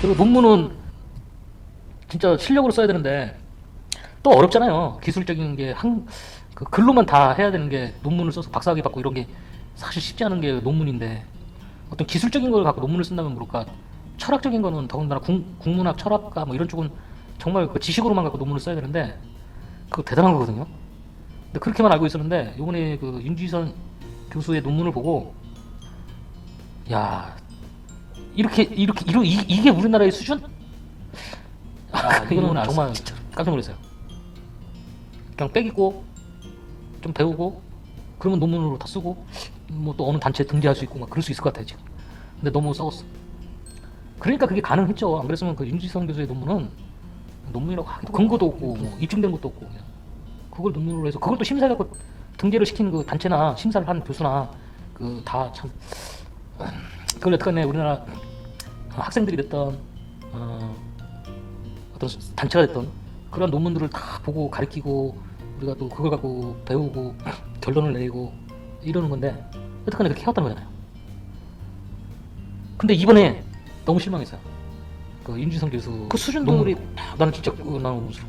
그리고 논문은 진짜 실력으로 써야 되는데 또 어렵잖아요. 기술적인 게 그 글로만 다 해야 되는 게 논문을 써서 박사학위 받고 이런 게 사실 쉽지 않은 게 논문인데 어떤 기술적인 걸 갖고 논문을 쓴다면 모를까 철학적인 거는 더군다나 국문학, 철학과 뭐 이런 쪽은 정말 그 지식으로만 갖고 논문을 써야 되는데 그거 대단한 거거든요. 근데 그렇게만 알고 있었는데 요번에 그 윤지선 교수의 논문을 보고 야 이게 우리나라의 수준? 이거는 정말 깜짝 놀랐어요. 그냥 빽 있고 좀 배우고 그러면 논문으로 다 쓰고 뭐 또 어느 단체에 등재할 수 있고 막 그럴 수 있을 것 같아요 지금. 근데 너무 썩었어. 그러니까 그게 가능했죠. 안 그랬으면 그 윤지성 교수의 논문은 논문이라고 하기도 근거도 없고 뭐 입증된 것도 없고 그냥 그걸 논문으로 해서 그걸 또 심사해갖고 등재를 시킨 그 단체나 심사를 한 교수나 그 다 참 그걸 여태까지 우리나라 학생들이 됐던 어떤 단체가 됐던 그런 논문들을 다 보고 가르치고 우리가 또 그걸 갖고 배우고 결론을 내리고 이러는 건데 여태까지 그렇게 해왔다는 거잖아요. 근데 이번에 너무 실망했어요. 그 윤지성 교수 그 수준들이 나는 진짜 나는 무슨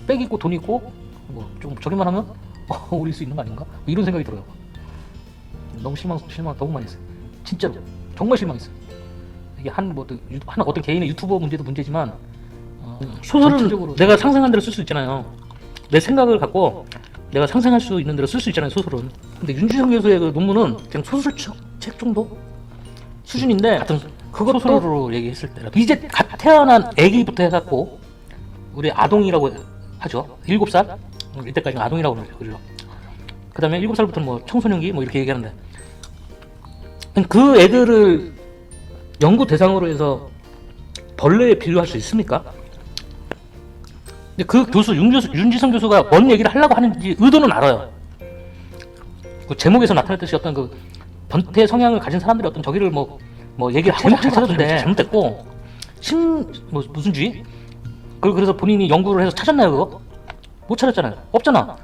빽 있고 돈 있고 뭐 좀 저기만 하면 올릴 수 있는 거 아닌가? 뭐 이런 생각이 들어요. 너무 실망 너무 많이 했어요. 진짜로 정말 실망했어요. 이게 한 어떤 개인의 유튜버 문제도 문제지만 소설은 전체적으로 내가 상상한 대로 쓸 수 있잖아요. 내 생각을 갖고 내가 상상할 수 있는 대로 쓸 수 있잖아요, 소설은. 근데 윤지성 교수의 그 논문은 그냥 소설책 정도 수준인데 같은 그거 소설로 얘기했을 때라 이제 갓 태어난 애기부터 해갖고 우리 아동이라고 하죠. 7살 이때까지는 아동이라고 그러죠. 그 다음에 7살부터 뭐 청소년기 뭐 이렇게 얘기하는데 그 애들을 연구 대상으로 해서 벌레에 비유할 수 있습니까? 근데 그 교수 윤지성 교수가 뭔 얘기를 하려고 하는지 의도는 알아요. 그 제목에서 나타냈듯이 어떤 그 변태 성향을 가진 사람들이 어떤 저기를 뭐 얘기를 잘 찾았는데 잘못됐고 무슨 주의? 그래서 본인이 연구를 해서 찾았나요 그거? 못 찾았잖아요. 없잖아.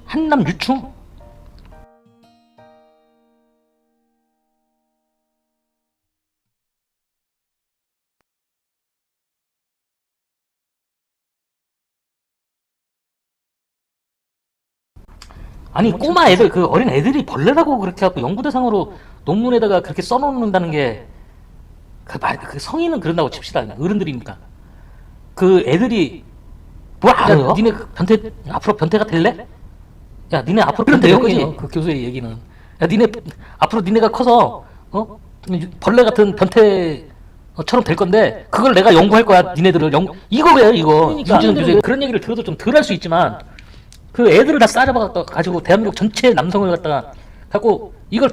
한남유충? 아니 꼬마 애들 그 어린 애들이 벌레라고 그렇게 하고 연구 대상으로 논문에다가 그렇게 써놓는다는 게 그 성인은 그런다고 칩시다. 어른들이니까 그 애들이 뭐 알아요? 니네 앞으로 변태가 될래? 야 니네 앞으로 변태 될 거지? 그 교수의 얘기는 야 니네 앞으로 니네가 커서 벌레 같은 변태처럼 될 건데 그걸 내가 연구할 거야. 니네들을 이거예요 이거. 윤지성 교수의 그런 얘기를 들어도 좀 덜 할 수 있지만 그 애들을 다 싸잡아 가지고 대한민국 전체 남성을 갖다가 갖고 이거를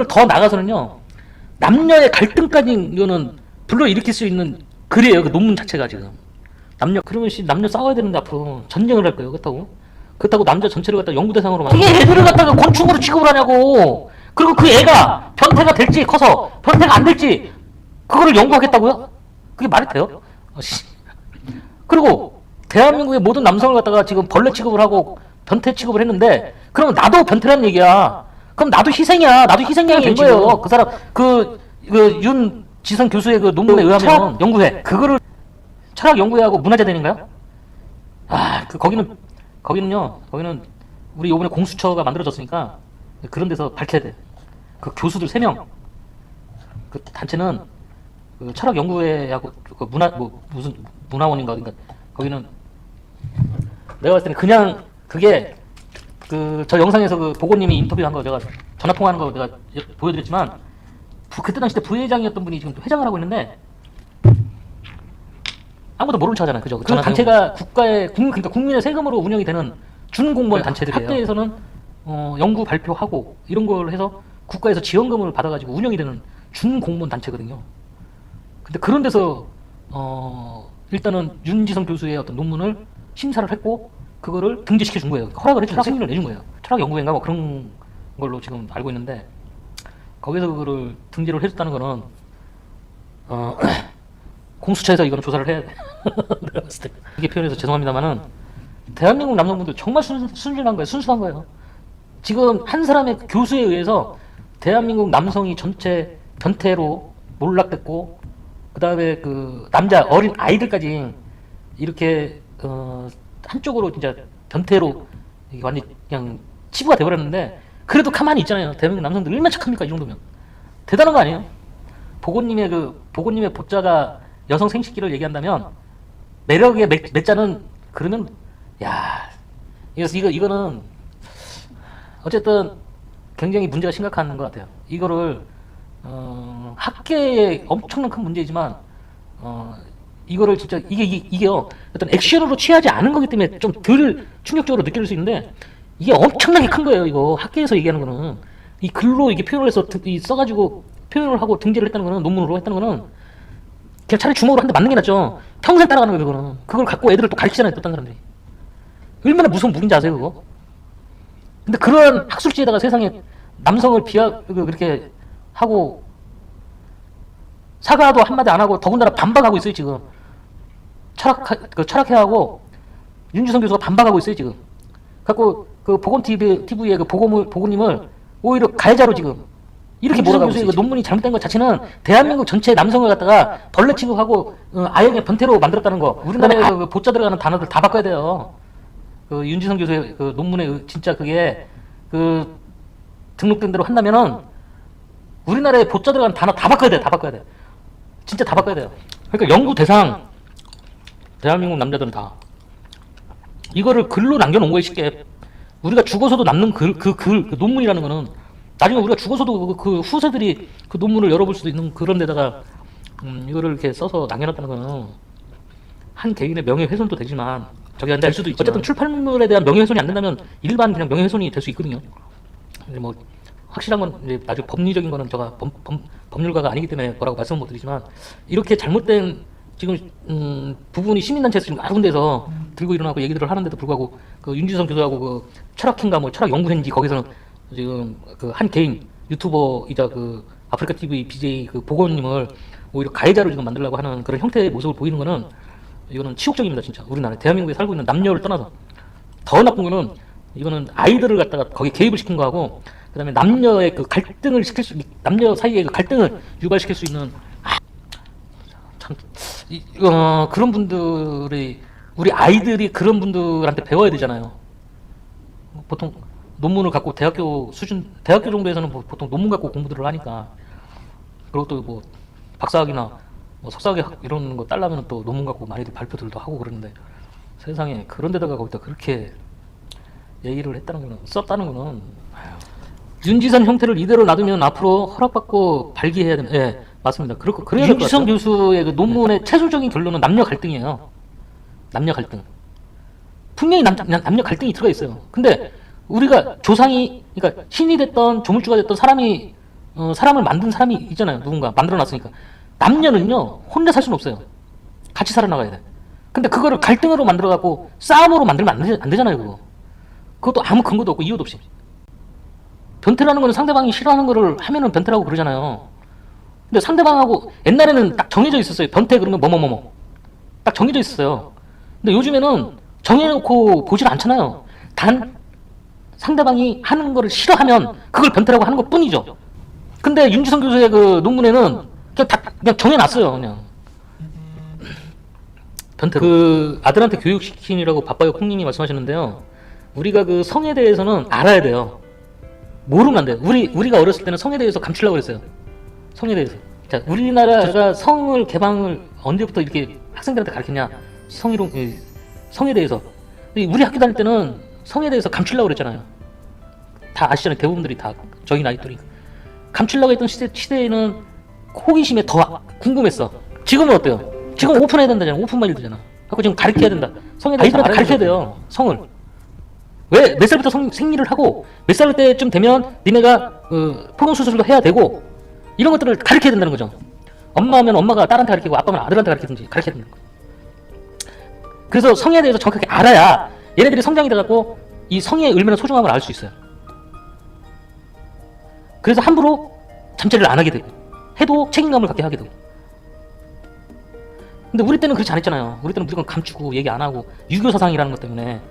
더 나가서는요 남녀의 갈등까지 이거는 불러일으킬 수 있는 글이에요. 그 논문 자체가 지금 그러면 남녀 싸워야 되는데 앞으로 전쟁을 할 거예요. 그렇다고 남자 전체를 갖다가 연구 대상으로 왜 애들을 갖다가 곤충으로 취급을 하냐고. 그리고 그 애가 변태가 될지 커서 변태가 안 될지 그거를 연구하겠다고요? 그게 말이 돼요? 그리고 대한민국의 모든 남성을 갖다가 지금 벌레 취급을 하고 변태 취급을 했는데 그러면 나도 변태라는 얘기야. 그럼 나도 희생이야. 나도 희생양이 된 거예요. 그 사람 윤지성 교수의 그 논문에 의하면 연구회 그거를 철학 연구회하고 문화재단인가요? 거기는요 우리 이번에 공수처가 만들어졌으니까 그런 데서 밝혀야 돼. 그 교수들 3명 그 단체는 그 철학 연구회하고 그 무슨 문화원인가 그러니까 거기는 내가 봤을 때는 그냥 그게 저 영상에서 그 보고님이 인터뷰한 거 제가 전화 통화하는 거 내가 보여드렸지만 그때 당시 때 부회장이었던 분이 지금 회장을 하고 있는데 아무도 모르는 척하잖아요. 그죠? 그 단체가 그러니까 국민의 세금으로 운영이 되는 준공무원 단체들이에요. 학대에서는 연구 발표하고 이런 걸 해서 국가에서 지원금을 받아가지고 운영이 되는 준공무원 단체거든요. 근데 그런 데서 일단은 윤지성 교수의 어떤 논문을 심사를 했고 그거를 등재시켜 준 거예요. 허락을 해준 승인을 내준 거예요. 철학 연구회인가 뭐 그런 걸로 지금 알고 있는데 거기서 그거를 등재를 해줬다는 거는 공수처에서 이거는 조사를 해야 돼. 내가 봤을 때 이게 표현해서 죄송합니다만은 대한민국 남성분들 정말 순진한 거예요. 순수한 거예요. 지금 한 사람의 교수에 의해서 대한민국 남성이 전체 변태로 몰락됐고, 그 다음에 그 남자 어린 아이들까지 이렇게 한쪽으로 진짜 변태로 이게 완전 그냥 치부가 돼버렸는데, 그래도 가만히 있잖아요. 대한민국 남성들 얼마나 착합니까? 이 정도면 대단한 거 아니에요? 보고님의 보자가 여성 생식기를 얘기한다면 매력의 매자는 그러면 야 이거는 어쨌든 굉장히 문제가 심각한 것 같아요. 이거를 학계에 엄청난 큰 문제이지만 이거를 진짜 이게요 어떤 액션으로 취하지 않은 거기 때문에 좀 덜 충격적으로 느낄 수 있는데, 이게 엄청나게 큰 거예요. 이거 학계에서 얘기하는 거는 이 글로 이게 표현을 해서 써가지고 표현을 하고 등재를 했다는 거는, 논문으로 했다는 거는 그냥 차라리 주먹으로 한 대 맞는 게 낫죠. 평생 따라가는 거예요. 그거는 그걸 갖고 애들을 또 가르치잖아요. 또 다른 사람들이 얼마나 무서운 무기인지 아세요 그거? 근데 그런 학술지에다가 세상에 남성을 그렇게 하고 사과도 한마디 안 하고 더군다나 반박하고 있어요 지금. 철학회하고 윤주성 교수가 반박하고 있어요 지금. 갖고 그 보건TV의 그 보고님을 오히려 가해자로 지금 이렇게 몰아가고 있어요. 논문이 잘못된 것 자체는 대한민국 전체 남성을 갖다가 벌레 취급하고 아예 그냥 변태로 만들었다는 거. 우리나라에 그 보자 들어가는 단어들 다 바꿔야 돼요. 그 윤지성 교수의 그 논문에 진짜 그게 그 등록된 대로 한다면은 우리나라에 보자 들어가는 단어 다 바꿔야 돼. 다 바꿔야 돼. 진짜 다 바꿔야 돼요. 그러니까 연구 대상 대한민국 남자들은 다 이거를 글로 남겨놓은 거예요. 쉽게 우리가 죽어서도 남는 그 논문이라는 거는 나중에 우리가 죽어서도 그 후세들이 그 논문을 열어볼 수도 있는 그런 데다가 이거를 이렇게 써서 남겨놨다는 거는 한 개인의 명예훼손도 되지만 될 수도 있지만, 어쨌든 출판물에 대한 명예훼손이 안 된다면 일반 그냥 명예훼손이 될 수 있거든요. 근데 뭐 확실한 건 이제 나중에 법리적인 거는 제가 법률가가 아니기 때문에 뭐라고 말씀을 못 드리지만, 이렇게 잘못된 지금 부분이 시민단체에서 지금 여러 군데에서 들고 일어나고 얘기들을 하는데도 불구하고 그 윤지성 교수하고 그 철학회인가 뭐 철학 연구회인지 거기서는 지금 그 한 개인 유튜버이자 그 아프리카 TV BJ 그 보건님을 오히려 가해자로 지금 만들려고 하는 그런 형태의 모습을 보이는 거는 이거는 치욕적입니다 진짜. 우리나라 대한민국에 살고 있는 남녀를 떠나서 더 나쁜 거는 이거는 아이들을 갖다가 거기에 개입을 시킨 거하고, 그다음에 남녀의 그 갈등을 남녀 사이의 그 갈등을 유발시킬 수 있는 그런 분들이, 우리 아이들이 그런 분들한테 배워야 되잖아요. 보통 논문을 갖고 대학교 정도에서는 보통 논문 갖고 공부들을 하니까, 그리고 또 뭐 박사학위나 뭐 석사학위 이런 거 딸라면 또 논문 갖고 많이들 발표들도 하고 그러는데, 세상에 그런 데다가 거기다 그렇게 얘기를 썼다는 거는 윤지선 형태를 이대로 놔두면 앞으로 허락받고 발기해야 됩니다. 예, 맞습니다. 그래야 윤지선 교수의 그 논문의 최종적인 결론은 남녀 갈등이에요. 남녀 갈등. 분명히 남녀 갈등이 들어가 있어요. 근데 우리가 그러니까 신이 됐던 조물주가 됐던 사람을 만든 사람이 있잖아요. 누군가 만들어놨으니까. 남녀는요 혼자 살 수는 없어요. 같이 살아나가야 돼. 근데 그거를 갈등으로 만들어갖고 싸움으로 만들면 안 되잖아요. 그것도 아무 근거도 없고 이유도 없이. 변태라는 거는 상대방이 싫어하는 거를 하면은 변태라고 그러잖아요. 근데 상대방하고 옛날에는 딱 정해져 있었어요. 변태 그러면 뭐뭐뭐뭐 딱 정해져 있었어요. 근데 요즘에는 정해놓고 보질 않잖아요. 단 상대방이 하는 거를 싫어하면 그걸 변태라고 하는 것 뿐이죠. 근데 윤지성 교수의 그 논문에는 그냥 정해놨어요. 그냥 변태. 그 아들한테 교육시키느라고 바빠요 콩님이 말씀하셨는데요. 우리가 그 성에 대해서는 알아야 돼요. 모르면 안 돼요. 우리가 어렸을 때는 성에 대해서 감추려고 그랬어요. 성에 대해서. 자, 우리나라가 성을 개방을 언제부터 이렇게 학생들한테 가르쳤냐? 성에 대해서. 우리 학교 다닐 때는 성에 대해서 감추려고 그랬잖아요. 다 아시잖아요. 대부분들이 다 저희 나이 또니까. 감추려고 했던 시대에는 호기심에 더 궁금했어. 지금은 어때요? 지금 오픈해야 된다잖아. 오픈마인드잖아. 그래서 지금 가르쳐야 된다. 성에 대해서 아이들한테 가르쳐야 돼요. 성을. 왜? 몇 살부터 생리를 하고 몇 살 때쯤 되면 니네가 포경 수술도 해야 되고 이런 것들을 가르쳐야 된다는 거죠. 엄마면 엄마가 딸한테 가르치고 아빠면 아들한테 가르치든지 가르쳐야 된다는 거예요. 그래서 성에 대해서 정확하게 알아야 얘네들이 성장이 돼갖고 이 성의 얼마나 소중함을 알 수 있어요. 그래서 함부로 잠자리를 안 하게 되고 해도 책임감을 갖게 하게 되고. 근데 우리 때는 그렇지 않았잖아요. 우리 때는 무조건 감추고 얘기 안 하고 유교 사상이라는 것 때문에.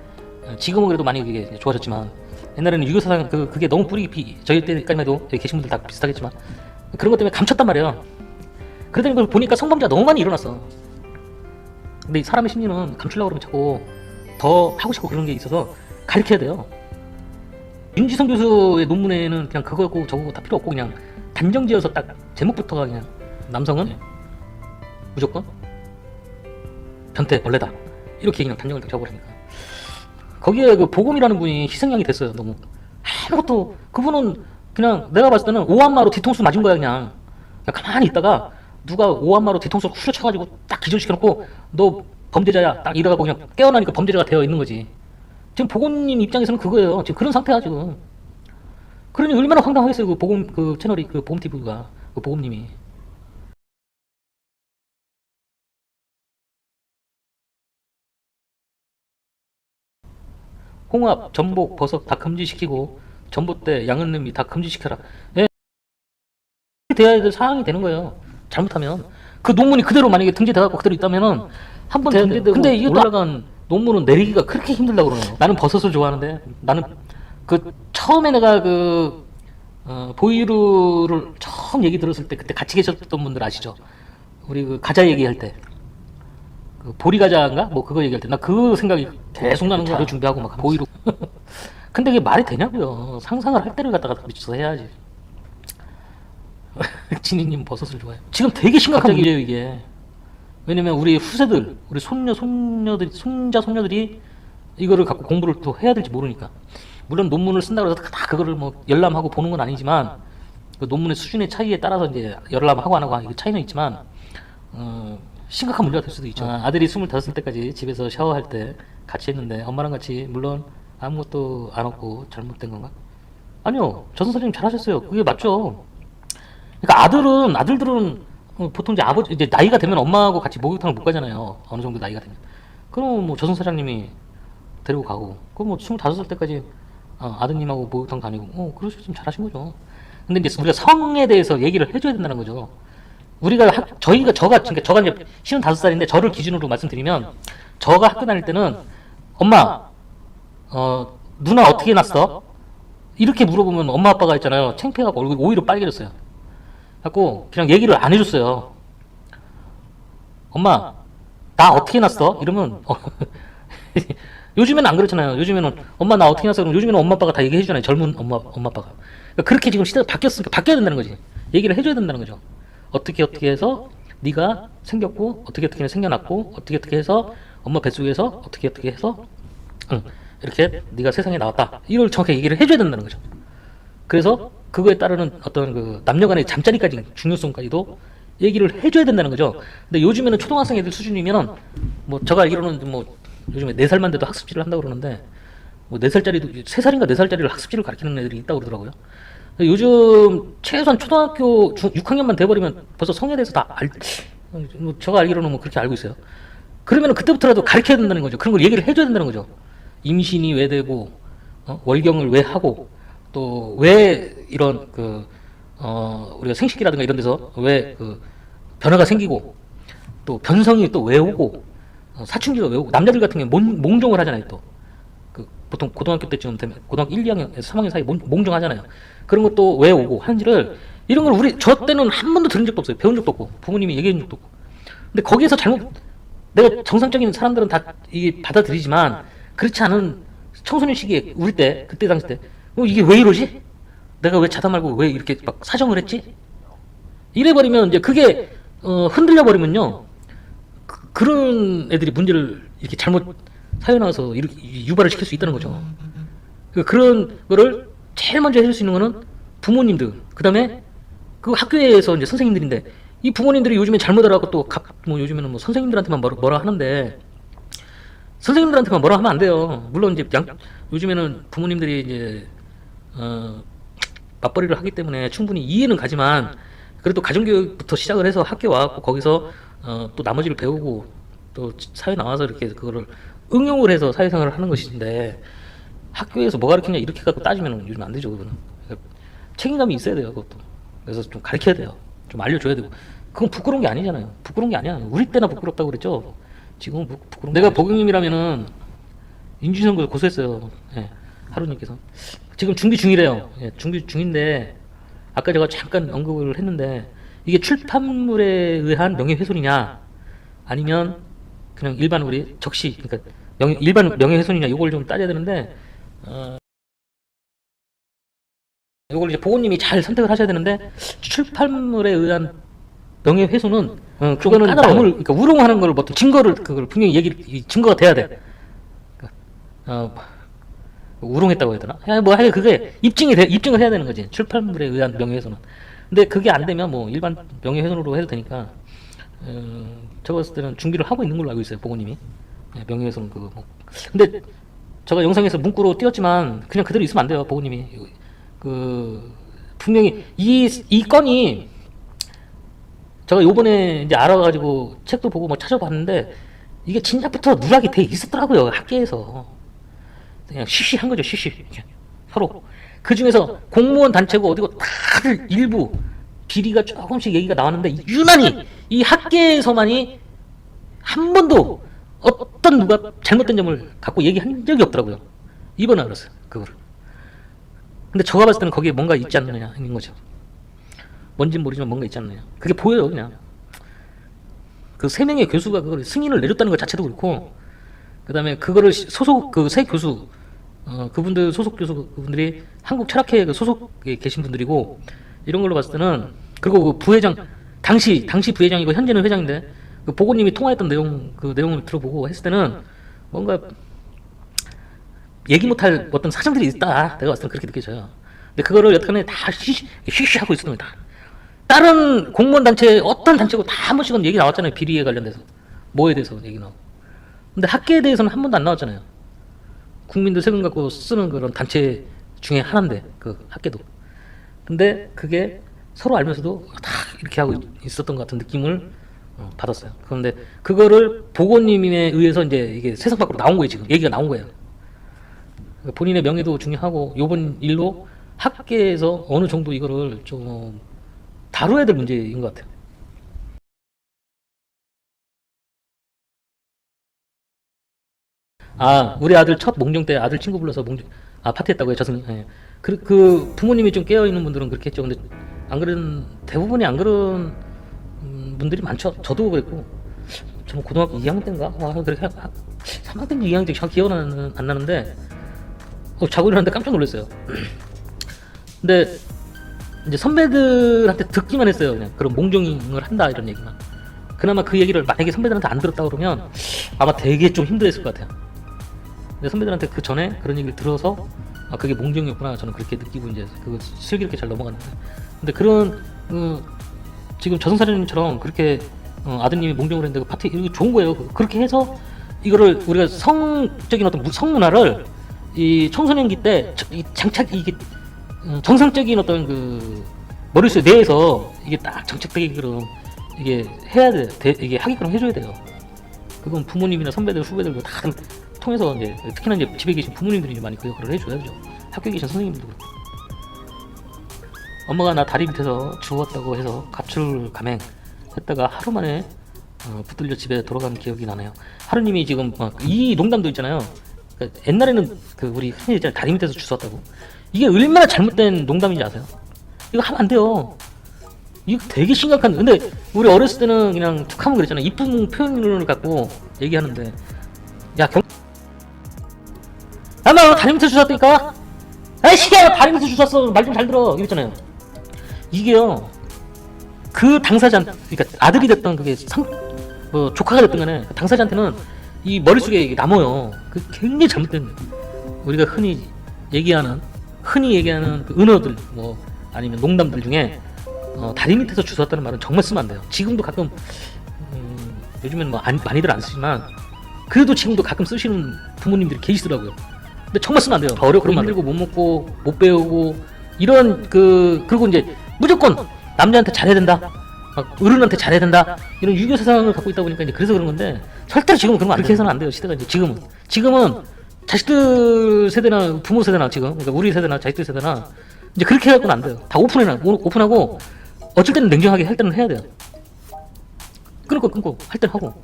지금은 그래도 많이 이게 좋아졌지만 옛날에는 유교 사상 그게 너무 뿌리 깊이, 저희 때까지만 해도 여기 계신 분들 다 비슷하겠지만 그런 것 때문에 감췄단 말이에요. 그러더니 그걸 보니까 성범죄가 너무 많이 일어났어. 근데 사람의 심리는 감추려고 그러면 자꾸 더 하고 싶고 그런 게 있어서 가르쳐야 돼요. 윤지성 교수의 논문에는 그냥 그거고 저거고 다 필요 없고 그냥 단정지어서 딱 제목부터가 그냥 남성은 무조건 변태 벌레다 이렇게 그냥 단정을 딱 적어버리니까 거기에 그 보검이라는 분이 희생양이 됐어요. 너무 아무것도 그분은 그냥 내가 봤을 때는 오한마로 뒤통수 맞은 거야. 그냥 가만히 있다가 누가 오한마로 뒤통수 후려쳐가지고 딱 기절시켜놓고 너 범죄자야 딱 이래가고 그냥 깨어나니까 범죄자가 되어 있는 거지. 지금 보검님 입장에서는 그거예요. 지금 그런 상태야 지금. 그러니 얼마나 황당하겠어요. 그 보검 그 채널이 그 보검 TV가 그 보검님이. 홍합, 전복, 버섯 다 금지시키고 전봇대, 양은림이 다 금지시켜라. 예, 돼야 될 사항이 되는 거예요. 잘못하면 그 논문이 그대로 만약에 등재돼갖고 그대로 있다면은 한번 등재되고 근데 이게 올라간 논문은 내리기가 그렇게 힘들다고 그러네요. 나는 버섯을 좋아하는데 나는 그 처음에 내가 그 보이루를 처음 얘기 들었을 때 그때 같이 계셨던 분들 아시죠? 우리 그 가자 얘기할 때 그 보리 가자인가 뭐 그거 얘기할 때 나 그 생각이 계속 나는 거야. 자료 준비하고 막 보이루. 근데 이게 말이 되냐고요. 상상을 할 때를 갖다가 미쳐서 해야지. 진희님 버섯을 좋아해요. 지금 되게 심각한 문제예요 이게. 왜냐면 우리 후세들, 우리 손녀들이, 손자, 손녀들이 이거를 갖고 공부를 또 해야 될지 모르니까. 물론 논문을 쓴다고 해서 다 그거를 뭐 열람하고 보는 건 아니지만 그 논문의 수준의 차이에 따라서 이제 열람하고 안 하고 차이는 있지만 심각한 문제가 될 수도 있죠. 아들이 25살 때까지 집에서 샤워할 때 같이 했는데 엄마랑 같이 물론 아무것도 안 없고 잘못된 건가? 아니요. 전 선생님 잘하셨어요. 그게 맞죠. 그러니까 아들들은 보통 이제 아버지 이제 나이가 되면 엄마하고 같이 목욕탕을 못 가잖아요. 어느 정도 나이가 되면. 그럼 뭐 조선 사장님이 데리고 가고. 그럼 뭐 25살 때까지 아드님하고 목욕탕 다니고. 그러셨으면 잘하신 거죠. 근데 이제 우리가 성에 대해서 얘기를 해줘야 된다는 거죠. 우리가 저가 이제 55살인데 저를 기준으로 말씀드리면 저가 학교 다닐 때는 엄마 누나 어떻게 났어? 이렇게 물어보면 엄마 아빠가 있잖아요. 창피해갖고 얼굴이 오히려 빨개졌어요. 갖고 그냥 얘기를 안 해줬어요. 엄마 나 어떻게 났어? 이러면 요즘에는 안 그렇잖아요. 요즘에는 엄마 나 어떻게 났어? 그러면 요즘에는 엄마 아빠가 다 얘기해 주잖아요. 젊은 엄마 아빠가. 그러니까 그렇게 지금 시대가 바뀌었으니까 바뀌어야 된다는 거지. 얘기를 해줘야 된다는 거죠. 어떻게 해서 네가 생겼고 어떻게 생겨났고 어떻게 해서 엄마 뱃속에서 어떻게 해서 이렇게 네가 세상에 나왔다. 이걸 정확하게 얘기를 해줘야 된다는 거죠. 그래서 그거에 따르는 어떤 그 남녀간의 잠자리까지 중요성까지도 얘기를 해줘야 된다는 거죠. 근데 요즘에는 초등학생 애들 수준이면은 뭐 제가 알기로는 뭐 요즘에 4살만 돼도 학습지를 한다고 그러는데 뭐 4살짜리도 3살인가 4살짜리를 학습지를 가르치는 애들이 있다고 그러더라고요. 요즘 최소한 초등학교 6학년만 돼버리면 벌써 성에 대해서 다 뭐 제가 알기로는 뭐 그렇게 알고 있어요. 그러면 그때부터라도 가르쳐야 된다는 거죠. 그런 걸 얘기를 해줘야 된다는 거죠. 임신이 왜 되고 월경을 왜 하고 또 왜 이런 우리가 생식기라든가 이런 데서 왜 그 변화가 생기고 또 변성이 또 왜 오고 사춘기가 왜 오고 남자들 같은 경우에 몽종을 하잖아요. 또 그 보통 고등학교 때쯤 되면 고등학교 1, 2학년에서 3학년 사이 몽종하잖아요. 그런 것도 왜 오고 하는지를 이런 걸 저 때는 한 번도 들은 적도 없어요. 배운 적도 없고 부모님이 얘기해 준 적도 없고. 근데 거기에서 잘못 내가 정상적인 사람들은 다 이게 받아들이지만 그렇지 않은 청소년 시기에 우리 때 그때 당시 때 이게 왜 이러지? 내가 왜 자다 말고 왜 이렇게 막 사정을 했지? 이래버리면 이제 그게 흔들려 버리면요 그런 애들이 문제를 이렇게 잘못 사회 나와서 이렇게 유발을 시킬 수 있다는 거죠. 그런 거를 제일 먼저 해줄 수 있는 거는 부모님들, 그 다음에 그 학교에서 이제 선생님들인데 이 부모님들이 요즘에 잘못 알아갖고 또 뭐 요즘에는 뭐 선생님들한테만 뭐라 하는데 선생님들한테만 뭐라 하면 안 돼요. 물론 이제 요즘에는 부모님들이 이제 맞벌이를 하기 때문에 충분히 이해는 가지만 그래도 가정교육부터 시작을 해서 학교 와갖고 거기서 또 나머지를 배우고 또 사회 나와서 이렇게 그거를 응용을 해서 사회생활을 하는 것인데 학교에서 뭐 가르치냐 이렇게 갖고 따지면 요즘 안 되죠. 그거는 그러니까 책임감이 있어야 돼요. 그것도. 그래서 좀 가르쳐야 돼요. 좀 알려줘야 되고. 그건 부끄러운 게 아니잖아요. 부끄러운 게 아니야. 우리 때나 부끄럽다고 그랬죠. 지금은 부끄러운 내가 보경님이라면은 인준선고 고소했어요. 예, 하루님께서 지금 준비 중이래요. 예, 준비 중인데 아까 제가 잠깐 언급을 했는데 이게 출판물에 의한 명예훼손이냐 아니면 그냥 일반 우리 적시 그러니까 일반 명예훼손이냐 이걸 좀 따져야 되는데 이걸 이제 보고님이 잘 선택을 하셔야 되는데 출판물에 의한 명예훼손은 그거는 남을 그러니까 우롱하는 걸 어떤 증거를 그걸 분명히 증거가 돼야 돼. 그러니까, 우롱했다고 해야 되나? 뭐 하여 그게 입증을 해야 되는 거지. 출판물에 의한 명예훼손은. 근데 그게 안 되면 뭐 일반 명예훼손으로 해도 되니까 제가 봤을 때는 준비를 하고 있는 걸로 알고 있어요. 보고님이 명예훼손 그거 뭐. 근데 제가 영상에서 문구로 띄웠지만 그냥 그대로 있으면 안 돼요. 보고님이 분명히 이 건이 제가 요번에 이제 알아가지고 책도 보고 뭐 찾아봤는데 이게 진작부터 누락이 돼 있었더라고요. 학계에서. 그냥 쉬쉬한 거죠. 쉬쉬. 서로. 그 중에서 공무원 단체고 어디고 다들 일부 비리가 조금씩 얘기가 나왔는데 유난히 이 학계에서만이 한 번도 어떤 누가 잘못된 점을 갖고 얘기한 적이 없더라고요. 이번에 알았어요. 그거를. 근데 제가 봤을 때는 거기에 뭔가 있지 않느냐 있는 거죠. 뭔진 모르지만 뭔가 있지 않느냐. 그게 보여요. 그냥. 그 3명의 교수가 그걸 승인을 내줬다는 것 자체도 그렇고 그 다음에 그거를 소속 그 세 교수 그분들 소속 교수 그분들이 한국철학회 그 소속에 계신 분들이고 이런 걸로 봤을 때는 그리고 그 부회장 당시 부회장이고 현재는 회장인데 그 보고님이 통화했던 그 내용을 들어보고 했을 때는 뭔가 얘기 못할 어떤 사정들이 있다. 내가 봤을 때는 그렇게 느껴져요. 근데 그거를 여태까지 다 쉬쉬하고 있었던 겁니다. 다른 공무원 단체 어떤 단체고 다 한 번씩은 얘기 나왔잖아요. 비리에 관련돼서 뭐에 대해서 얘기 나오고. 근데 학계에 대해서는 한 번도 안 나왔잖아요. 국민들 세금 갖고 쓰는 그런 단체 중에 하나인데 그 학계도. 근데 그게 서로 알면서도 다 이렇게 하고 있었던 것 같은 느낌을 받았어요. 그런데 그거를 보고님에 의해서 이제 이게 세상 밖으로 나온 거예요. 지금 얘기가 나온 거예요. 본인의 명예도 중요하고 이번 일로 학계에서 어느 정도 이거를 좀 다뤄야 될 문제인 것 같아요. 우리 아들 첫 몽정 때 아들 친구 불러서 파티했다고요, 저승. 예. 그 부모님이 좀 깨어 있는 분들은 그렇게 했죠. 근데 안 그런 대부분이 안 그런 분들이 많죠. 저도 그랬고, 저는 고등학교 2학년 때인가, 그렇게 3학년 때인지 2학년 때인지 기억은 안 나는데, 자고 일어났는데 깜짝 놀랐어요. 근데 이제 선배들한테 듣기만 했어요. 그냥 그런 몽정을 한다 이런 얘기만. 그나마 그 얘기를 만약에 선배들한테 안 들었다 그러면 아마 되게 좀 힘들었을 것 같아요. 근데 선배들한테 그 전에 그런 얘기를 들어서 그게 몽정이었구나 저는 그렇게 느끼고 이제 그거 슬기롭게 잘 넘어갔는데 근데 그런 지금 저승사자님처럼 그렇게 아드님이 몽정을 했는데 그 파티 이거 좋은 거예요. 그렇게 해서 이거를 우리가 성적인 어떤 성문화를 이 청소년기 때 장착 이게 정상적인 어떤 그 머릿속 내에서 이게 딱 정착되게끔 이게 해야 돼. 이게 하게끔 해줘야 돼요. 그건 부모님이나 선배들, 후배들 다 통해서 이제 특히나 이제 집에 계신 부모님들이 많이 그 역할을 해줘야죠. 학교에 계신 선생님들도 그렇고. 엄마가 나 다리 밑에서 주웠다고 해서 가출 감행 했다가 하루 만에 붙들려 집에 돌아간 기억이 나네요. 하루님이 지금 이 농담도 있잖아요. 그러니까 옛날에는 그 우리 흔히 있잖아요. 다리 밑에서 주웠다고. 이게 얼마나 잘못된 농담인지 아세요? 이거 하면 안 돼요. 이거 되게 심각한. 근데 우리 어렸을 때는 그냥 툭하면 그랬잖아. 이쁜 표현을 갖고 얘기하는데, 야 나 다리 밑에서 주웠다니까. 아이씨야 다리 밑에서 주웠어. 말 좀 잘 들어. 이랬잖아요. 이게요. 그 당사자, 그러니까 아들이 됐던 그게 조카가 됐던 간에 그 당사자한테는 이 머릿속에 이게 남아요. 그 굉장히 잘못된 우리가 흔히 얘기하는 그 은어들 뭐 아니면 농담들 중에 다리 밑에서 주웠다는 말은 정말 쓰면 안 돼요. 지금도 가끔 요즘엔 뭐 많이들 안 쓰지만 그래도 지금도 가끔 쓰시는 부모님들이 계시더라고요. 근데 정말 쓰면 안 돼요. 어려워. 그런 힘들고 못 먹고 못 배우고 이런 그리고 이제 무조건 남자한테 잘해야 된다. 어른한테 잘해야 된다. 이런 유교 사상을 갖고 있다 보니까 이제 그래서 그런 건데 절대로 지금은 그런 거 그렇게 해서는 안 돼요. 시대가 이제 지금은 자식들 세대나 부모 세대나 그러니까 우리 세대나 자식들 세대나 이제 그렇게 해갖고는 안 돼요. 다 오픈하고 어쩔 때는 냉정하게 할 때는 해야 돼요. 끊고 할 때는 하고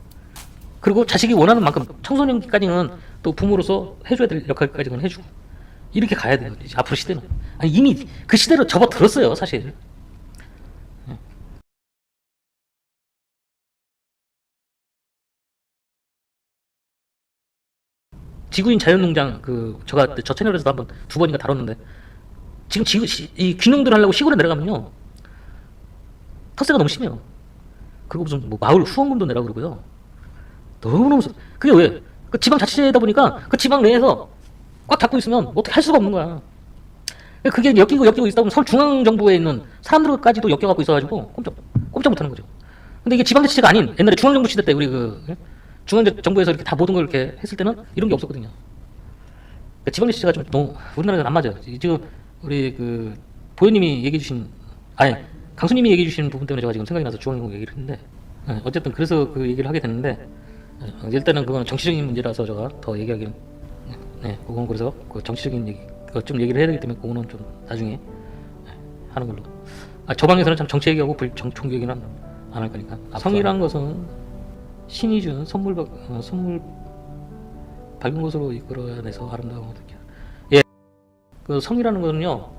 그리고 자식이 원하는 만큼 청소년기까지는 또 부모로서 해줘야 될 역할까지는 해주고 이렇게 가야 돼요. 이제 앞으로 시대는 아니, 이미 그 시대로 접어들었어요, 사실. 지구인 자연농장 제가 저 채널에서도 한번 2번인가 다뤘는데, 지금 이 귀농들 하려고 시골에 내려가면요 텃세가 너무 심해요. 그리고 무슨 뭐 마을 후원금도 내라 그러고요. 너무너무 그게 왜? 그 지방 자치제다 보니까 그 지방 내에서 꽉 잡고 있으면 뭐 어떻게 할 수가 없는 거야. 그게 엮이고 있다 보면 서울 중앙정부에 있는 사람들까지도 엮여갖고 있어가지고 꼼짝 못하는 거죠. 근데 이게 지방자치제가 아닌 옛날에 중앙정부 시대 때 우리 중앙정부에서 이렇게 다 모든 걸 이렇게 했을 때는 이런 게 없었거든요. 그러니까 지방자치제가 좀 너무 우리나라는 안 맞아요. 지금 우리 보현님이 얘기해 주신, 아니 강수님이 얘기해 주신 부분 때문에 제가 지금 생각이 나서 중앙정부 얘기를 했는데, 어쨌든 그래서 그 얘기를 하게 됐는데, 일단은 그건 정치적인 문제라서 제가 더 얘기하기는, 그건 그래서 그 정치적인 얘기 좀 얘기를 해야 되기 때문에 그거는 좀 나중에 하는 걸로. 저 방에서는 참 정치 얘기하고 정총 얘기는 안 할 거니까. 성이란 것은 신이 준 선물 밝은 것으로 이끌어내서 아름다움을 느껴. 예, 그 성이라는 거는요,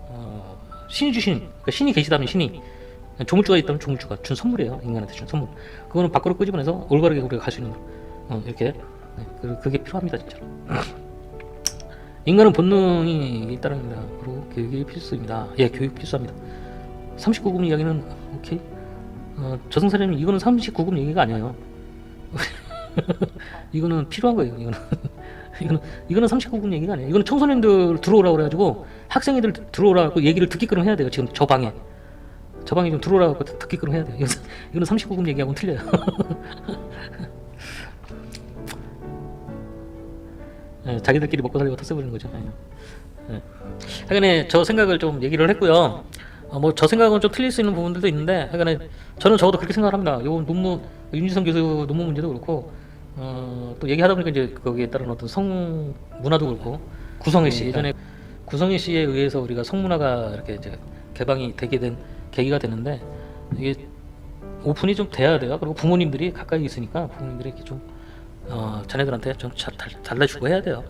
신이 주신, 그러니까 신이 계시다면 신이, 조물주가 있다면 조물주가 준 선물이에요. 인간한테 준 선물. 그거는 밖으로 끄집어내서 올바르게 우리가 갈 수 있는 거. 이렇게. 그게 필요합니다, 진짜로. 인간은 본능이 잇따릅니다. 그리고 교육이 필수입니다. 예, 교육 필수합니다. 39금 이야기는 오케이. 저승사자님, 이거는 39금 얘기가 아니에요. 이거는 필요한 거예요. 이거는 39금 얘기가 아니에요. 이거는 청소년들 들어오라고 그래가지고 학생애들 들어오라고 얘기를 듣기끔 해야 돼요. 지금 저 방에 좀 들어오라고 듣기끔 해야 돼요. 이거는 39금 얘기하고는 틀려요. 자기들끼리 먹고 살려고 텃세 부리는 거죠. 하여간에 저 생각을 좀 얘기를 했고요. 뭐 저 생각은 좀 틀릴 수 있는 부분들도 있는데, 하여간에 저는 적어도 그렇게 생각을 합니다. 요 논문, 윤지성 교수 논문 문제도 그렇고, 또 얘기하다 보니까 이제 거기에 따른 어떤 성 문화도 그렇고, 구성애 씨, 예전에 구성애 씨에 의해서 우리가 성문화가 이렇게 이제 개방이 되게 된 계기가 됐는데, 이게 오픈이 좀 돼야 돼요. 그리고 부모님들이 가까이 있으니까 부모님들이 이렇게 좀 자네들한테 좀 잘라주고 해야 돼요.